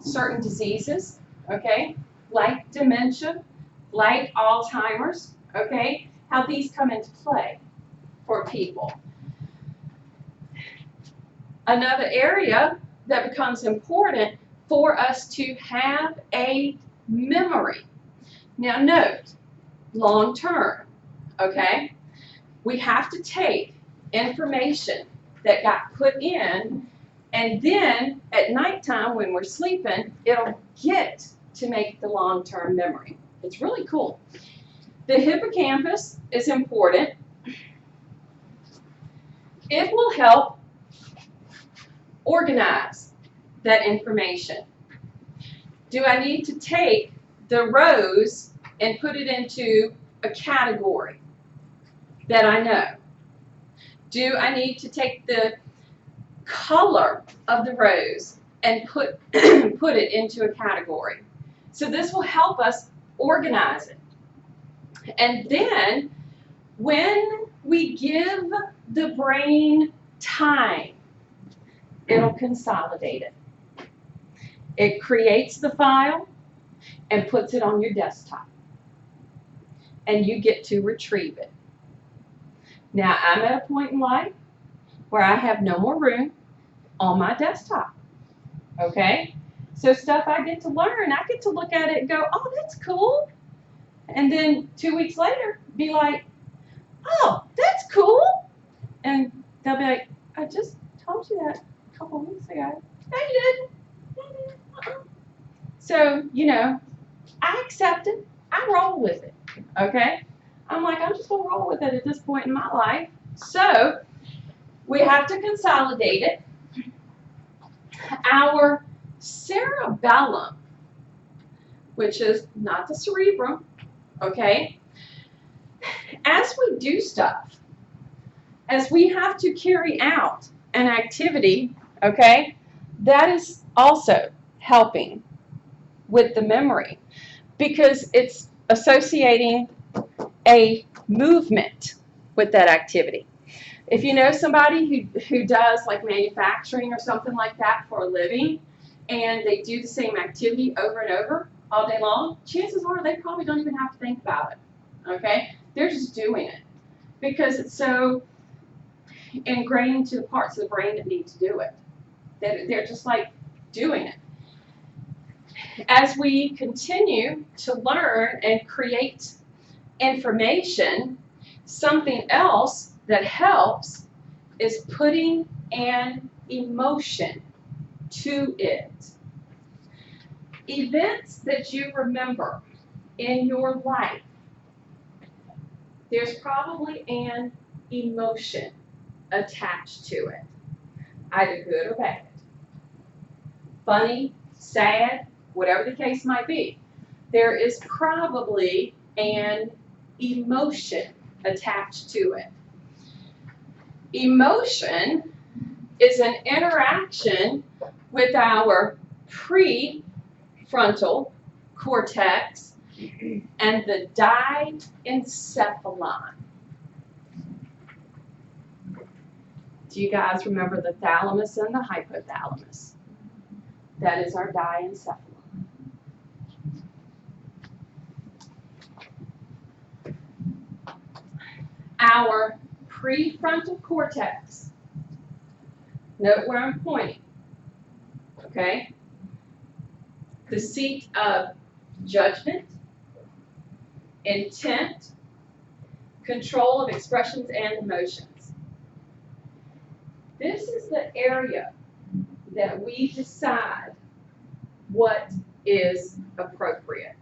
certain diseases, okay, like dementia, like Alzheimer's, okay, how these come into play for people. Another area that becomes important for us to have a memory. Now note, long term, okay, we have to take information that got put in, and then at nighttime when we're sleeping, it'll get to make the long-term memory. It's really cool. The hippocampus is important. It will help organize that information. Do I need to take the rows and put it into a category that I know? Do I need to take the color of the rows and put it into a category? So this will help us organize it. And then when we give the brain time, it'll consolidate it. It creates the file and puts it on your desktop. And you get to retrieve it. Now, I'm at a point in life where I have no more room on my desktop, okay? So stuff I get to learn, I get to look at it and go, oh, that's cool. And then 2 weeks later, be like, oh, that's cool. And they'll be like, I just told you that a couple of weeks ago. No, you didn't. So, you know, I accept it. I roll with it, okay? I'm like, I'm just going to roll with it at this point in my life. So we have to consolidate it. Our cerebellum, which is not the cerebrum, okay? As we do stuff, as we have to carry out an activity, okay, that is also helping with the memory because it's associating a movement with that activity. If you know somebody who does like manufacturing or something like that for a living, and they do the same activity over and over all day long, chances are they probably don't even have to think about it, okay? They're just doing it because it's so ingrained to the parts of the brain that need to do it. They're just like doing it. As we continue to learn and create information, something else that helps is putting an emotion to it. Events that you remember in your life, there's probably an emotion attached to it, either good or bad, funny, sad, whatever the case might be. There is probably an emotion attached to it. Emotion is an interaction with our prefrontal cortex and the diencephalon. Do you guys remember the thalamus and the hypothalamus? That is our diencephalon. Our prefrontal cortex, note where I'm pointing, okay? The seat of judgment, intent, control of expressions and emotions. This is the area that we decide what is appropriate.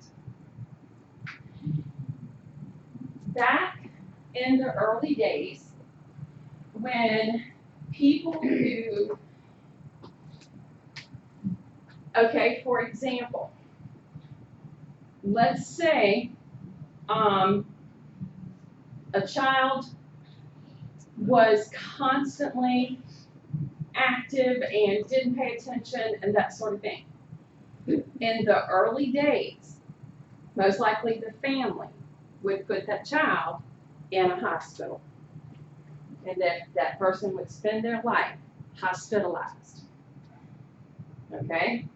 Back in the early days, when people who, okay, for example, let's say a child was constantly active and didn't pay attention and that sort of thing. In the early days, most likely the family would put that child in a hospital, and that person would spend their life hospitalized. Okay?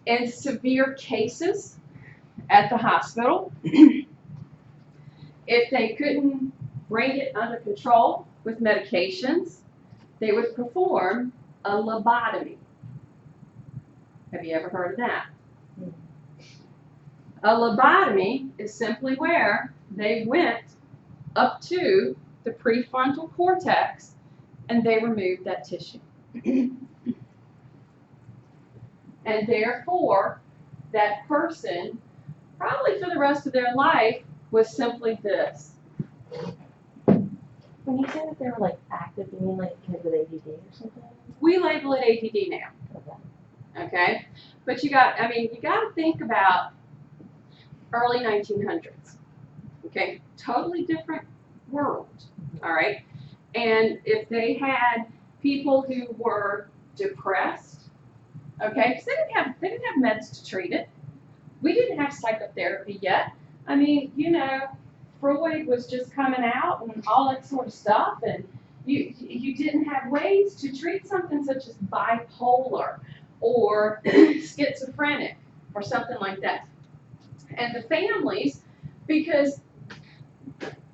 In severe cases at the hospital, if they couldn't bring it under control with medications, they would perform a lobotomy. Have you ever heard of that? A lobotomy is simply where they went up to the prefrontal cortex and they removed that tissue. And therefore, that person, probably for the rest of their life, was simply this. When you say that they were like active, you mean like because of ADD or something? We label it ADD now. Okay. Okay? But you got to think about early 1900s. Okay? Totally different world. All right? And if they had people who were depressed, okay, because they didn't have meds to treat it. We didn't have psychotherapy yet. I mean, you know, Freud was just coming out and all that sort of stuff, and you didn't have ways to treat something such as bipolar or schizophrenic or something like that. And the families, because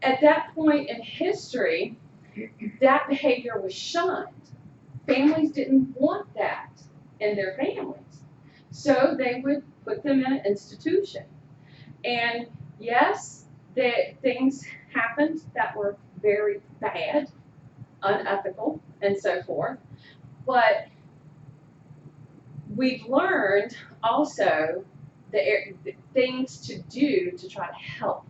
at that point in history, that behavior was shunned. Families didn't want that in their families. So they would put them in an institution. And yes, things happened that were very bad, unethical, and so forth. But we've learned also the things to do to try to help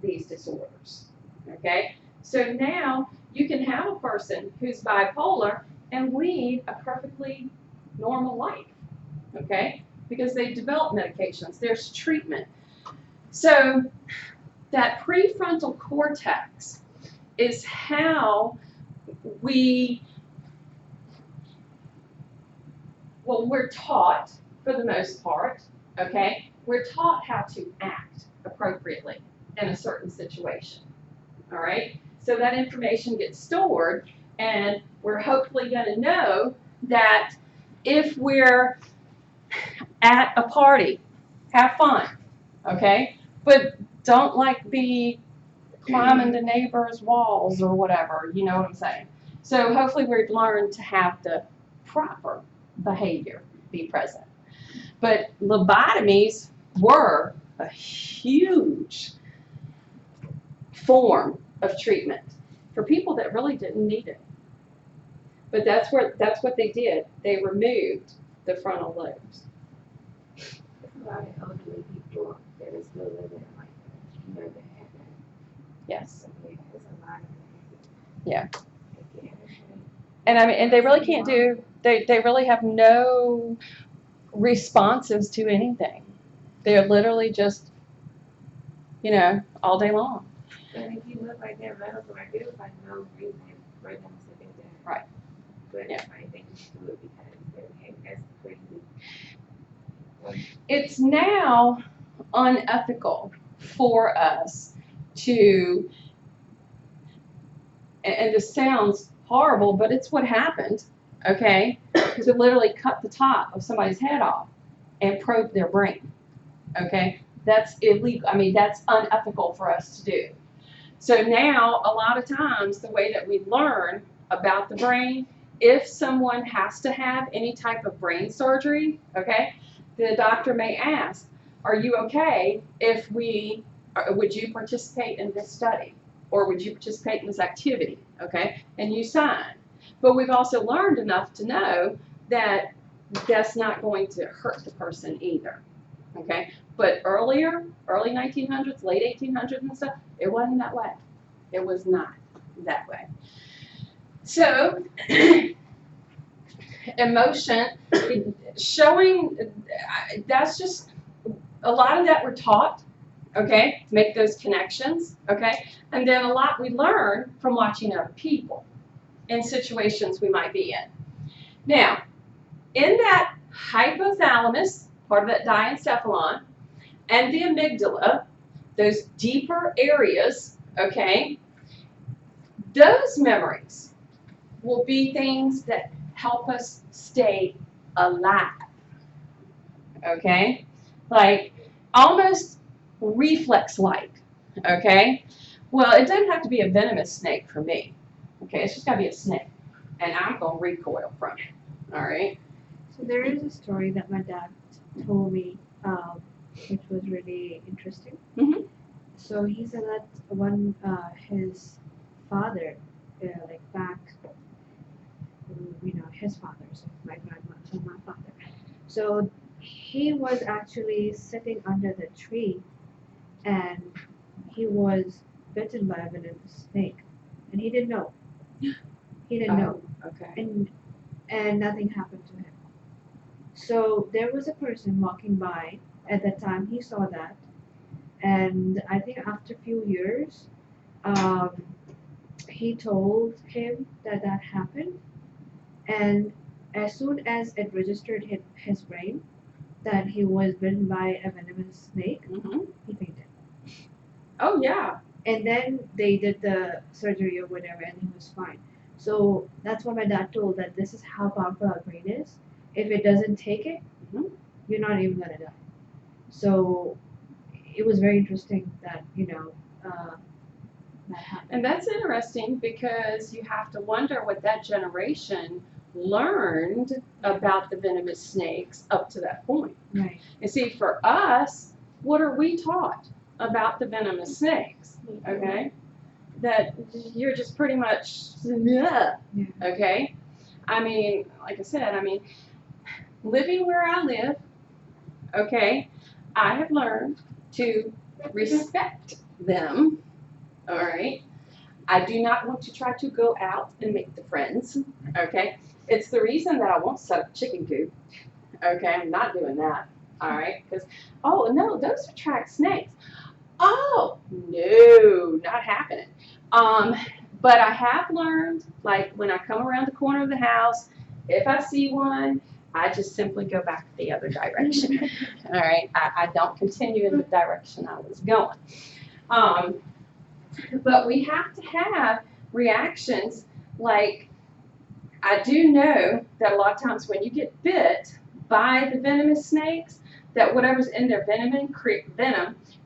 these disorders. Okay? So now you can have a person who's bipolar and lead a perfectly normal life. Okay? Because they've developed medications. There's treatment. So that prefrontal cortex is how we're taught, for the most part, okay? We're taught how to act appropriately in a certain situation, all right? So that information gets stored, and we're hopefully going to know that if we're at a party, have fun, okay? But don't be climbing the neighbor's walls or whatever, you know what I'm saying? So hopefully we've learned to have the proper behavior be present. But lobotomies were a huge form of treatment for people that really didn't need it. But that's what they did. They removed the frontal lobes. A lot of elderly people that are still living like that, you know, that have that. Yes. So, yeah, there's a lot of that. Yeah. Again, And they really can't do, they really have no responses to anything. They're literally just, you know, all day long. and if you look like that medical, like there's like no reason for them to do that. Right. But Yeah. I think you should do it because that's crazy. It's now unethical for us to, and this sounds horrible, but it's what happened, okay? To literally cut the top of somebody's head off and probe their brain, okay? That's illegal. I mean, that's unethical for us to do. So now, a lot of times, the way that we learn about the brain, if someone has to have any type of brain surgery, okay, the doctor may ask, are you okay if would you participate in this study? Or would you participate in this activity, okay? And you sign. But we've also learned enough to know that that's not going to hurt the person either, okay? But early 1900s, late 1800s and stuff, it wasn't that way. It was not that way. So, emotion, showing, that's just, a lot of that we're taught, okay, to make those connections, okay? And then a lot we learn from watching other people in situations we might be in. Now, in that hypothalamus, part of that diencephalon, and the amygdala, those deeper areas, okay, those memories will be things that help us stay alive, okay? Like almost reflex-like, okay? Well, it doesn't have to be a venomous snake for me, okay? It's just got to be a snake, and I'm going to recoil from it, all right? So there is a story that my dad told me, which was really interesting. Mhm. So he said that when his father, like back, his father, so my grandma, so my father. So he was actually sitting under the tree, and he was bitten by a venomous snake, and he didn't know. He didn't know, Okay. and nothing happened to him. So there was a person walking by at that time. He saw that, and I think after a few years, he told him that that happened, and as soon as it registered in his brain that he was bitten by a venomous snake, Mhm. he fainted. Oh, yeah. And then they did the surgery or whatever, and he was fine. So that's what my dad told, that this is how powerful our brain is. If it doesn't take it, Mhm. you're not even gonna die. So it was very interesting that that happened. And that's interesting because you have to wonder what that generation learned about the venomous snakes up to that point. Right. And see, for us, what are we taught about the venomous snakes? Okay? That you're just pretty much, yeah. Okay? I mean, like I said, living where I live, okay, I have learned to respect them, all right? I do not want to try to go out and make the friends, okay? It's the reason that I won't set up a chicken coop, okay? I'm not doing that, all right? Because, oh, no, those attract snakes. Oh, no, not happening. But I have learned, like, when I come around the corner of the house, if I see one, I just simply go back the other direction, all right? I don't continue in the direction I was going. But we have to have reactions like, I do know that a lot of times when you get bit by the venomous snakes, that whatever's in their venom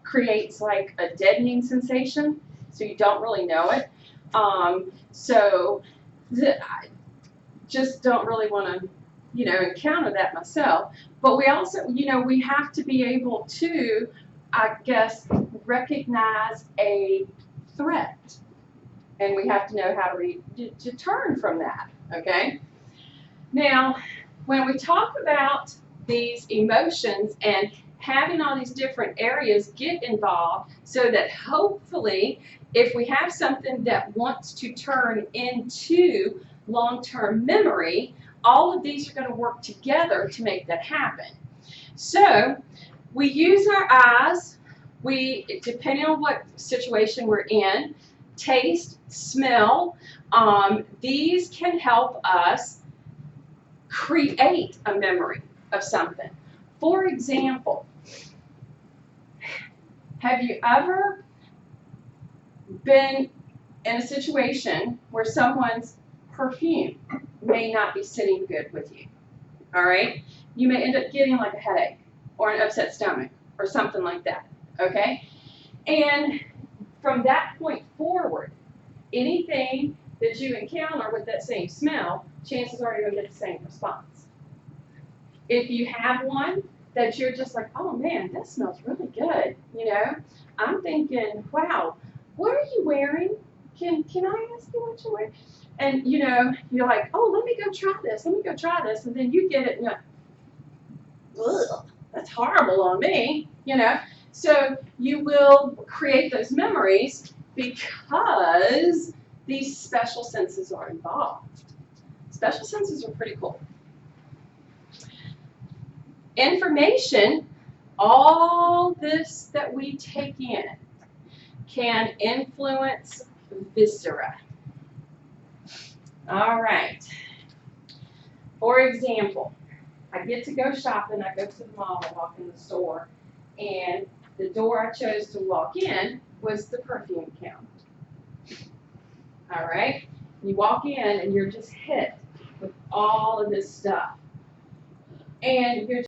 creates like a deadening sensation, so you don't really know it. I just don't really want to, encounter that myself. But we also, we have to be able to, I guess, recognize a threat, and we have to know how to turn from that, okay? Now, when we talk about these emotions and having all these different areas get involved so that hopefully if we have something that wants to turn into long-term memory, all of these are going to work together to make that happen. So we use our eyes, depending on what situation we're in, taste, smell, these can help us create a memory of something. For example, have you ever been in a situation where someone's perfume may not be sitting good with you? All right? You may end up getting like a headache or an upset stomach or something like that, okay? And from that point forward, anything that you encounter with that same smell, chances are you're going to get the same response. If you have one that you're just like, oh man, that smells really good, I'm thinking, wow, what are you wearing? Can I ask you what you're wearing? And you're like, oh, let me go try this, and then you get it and you're like, ugh, that's horrible on me, So you will create those memories because these special senses are involved. Special senses are pretty cool. Information, all this that we take in, can influence viscera. All right. For example, I get to go shopping, I go to the mall, I walk in the store, and the door I chose to walk in was the perfume counter. All right? You walk in and you're just hit with all of this stuff. And you're